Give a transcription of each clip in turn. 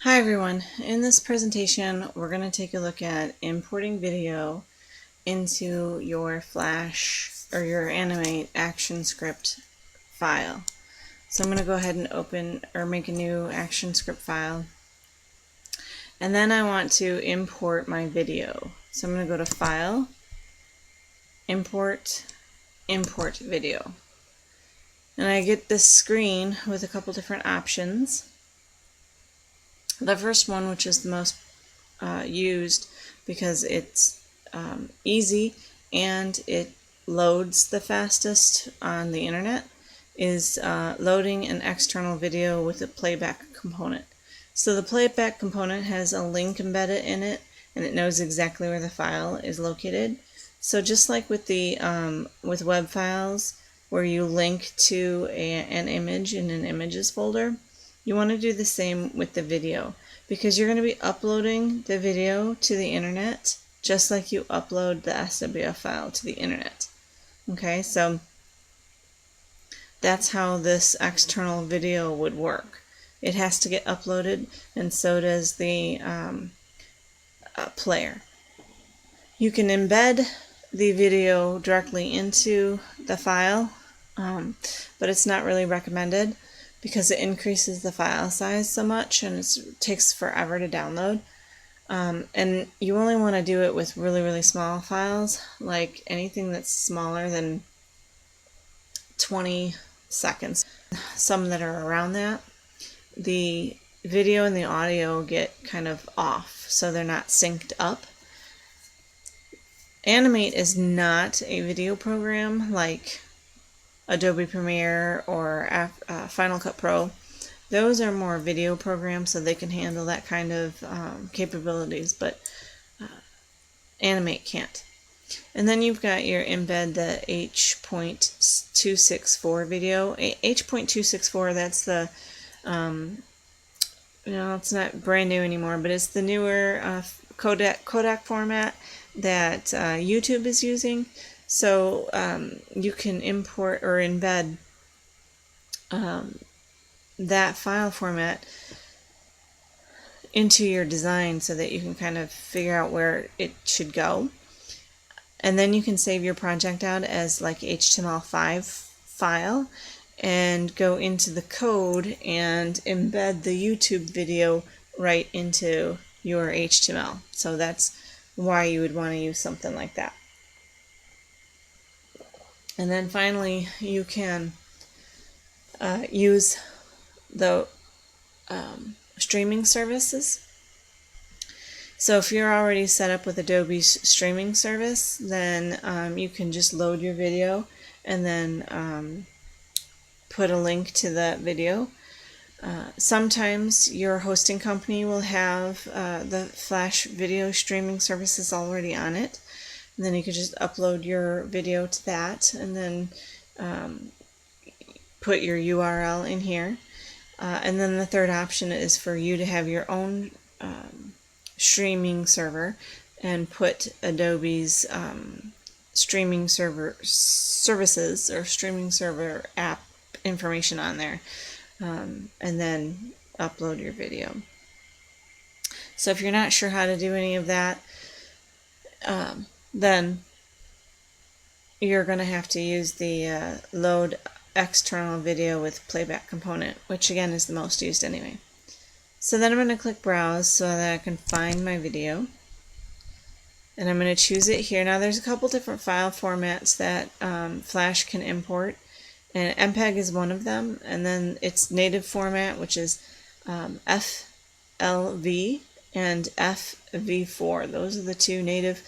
Hi everyone, in this presentation we're going to take a look at importing video into your Flash or your Animate action script file. So I'm going to go ahead and open or make a new action script file, and then I want to import my video. So I'm going to go to File, Import, Import Video. And I get this screen with a couple different options. The first one, which is the most used because it's easy and it loads the fastest on the internet, is loading an external video with a playback component. So the playback component has a link embedded in it, and it knows exactly where the file is located. So just like with the with web files, where you link to an image in an images folder, you want to do the same with the video, because you're going to be uploading the video to the internet just like you upload the SWF file to the internet. Okay, so that's how this external video would work. It has to get uploaded, and so does the player. You can embed the video directly into the file, but it's not really recommended because it increases the file size so much and it takes forever to download. And you only want to do it with really small files, like anything that's smaller than 20 seconds. Some that are around that, the video and the audio get kind of off, so they're not synced up. Animate is not a video program like Adobe Premiere or Final Cut Pro. Those are more video programs, so they can handle that kind of capabilities, but Animate can't. And then you've got your embed, the H.264 video. H.264, that's the, it's not brand new anymore, but it's the newer codec format that YouTube is using. So you can import or embed that file format into your design so that you can kind of figure out where it should go. And then you can save your project out as like HTML5 file and go into the code and embed the YouTube video right into your HTML. So that's why you would want to use something like that. And then finally, you can use the streaming services. So if you're already set up with Adobe's streaming service, then you can just load your video and then put a link to that video. Sometimes your hosting company will have the Flash video streaming services already on it. And then you could just upload your video to that and then put your URL in here. And then the third option is for you to have your own streaming server and put Adobe's streaming server services or streaming server app information on there, and then upload your video. So if you're not sure how to do any of that, then you're going to have to use the load external video with playback component, which again is the most used anyway. So then I'm going to click browse so that I can find my video, and I'm going to choose it here. Now there's a couple different file formats that Flash can import, and MPEG is one of them, and then its native format, which is FLV and FV4. Those are the two native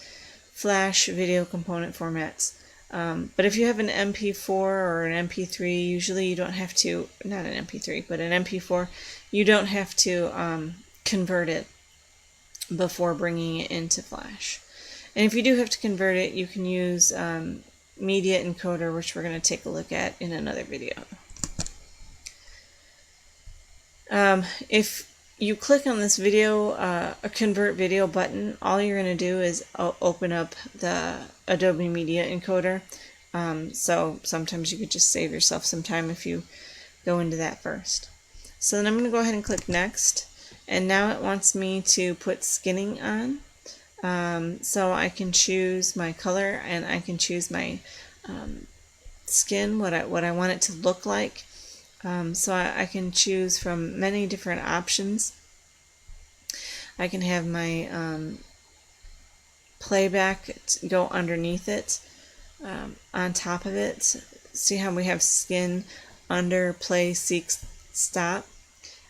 Flash video component formats. But if you have an MP4 or an MP3, usually you don't have to, not an MP3, but an MP4, you don't have to convert it before bringing it into Flash. And if you do have to convert it, you can use Media Encoder, which we're going to take a look at in another video. If you click on this video, a convert video button, all you're going to do is open up the Adobe Media Encoder. So sometimes you could just save yourself some time if you go into that first. So then I'm going to go ahead and click Next, And now it wants me to put skinning on. So I can choose my color, and I can choose my skin, what I want it to look like. So I can choose from many different options. I can have my playback go underneath it, on top of it. See how we have skin under play, seek, stop?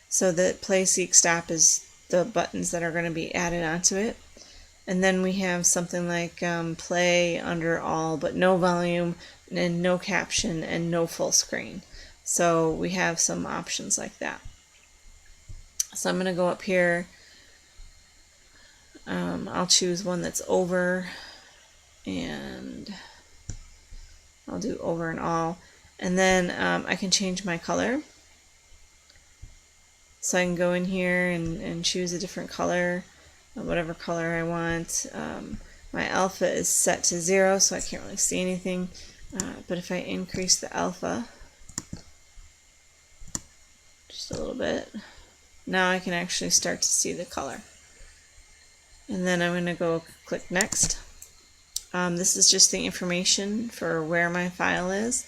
So the play, seek, stop is the buttons that are going to be added onto it. And then we have something like play under all, but no volume and no caption and no full screen. So we have some options like that. So I'm going to go up here. I'll choose one that's over, and I'll do over and all. And then I can change my color. So I can go in here and choose a different color, whatever color I want. My alpha is set to 0, so I can't really see anything. But if I increase the alpha just a little bit, now I can actually start to see the color. And then I'm going to go click next. This is just the information for where my file is.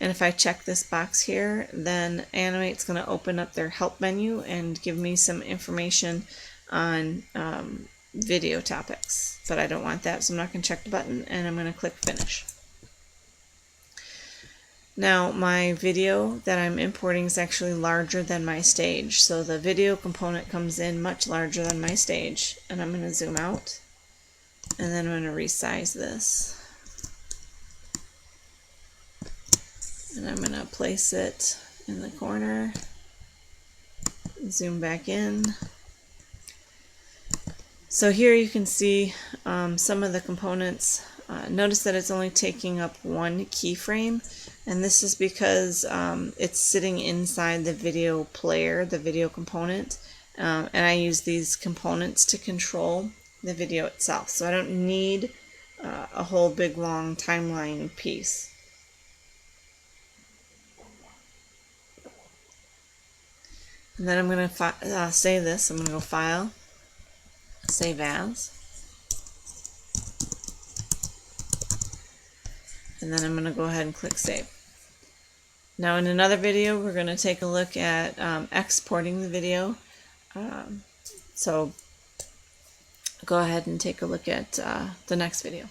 And if I check this box here, then Animate's going to open up their help menu and give me some information on video topics. But I don't want that, so I'm not going to check the button, and I'm going to click finish. Now my video that I'm importing is actually larger than my stage, so the video component comes in much larger than my stage. And I'm going to zoom out, and then I'm going to resize this. And I'm going to place it in the corner, zoom back in. So here you can see some of the components. Notice that it's only taking up one keyframe, and this is because it's sitting inside the video player, the video component, and I use these components to control the video itself. So I don't need a whole big long timeline piece. And then I'm going to save this. I'm going to go File, Save As. And then I'm going to go ahead and click Save. Now in another video, we're going to take a look at exporting the video. So go ahead and take a look at the next video.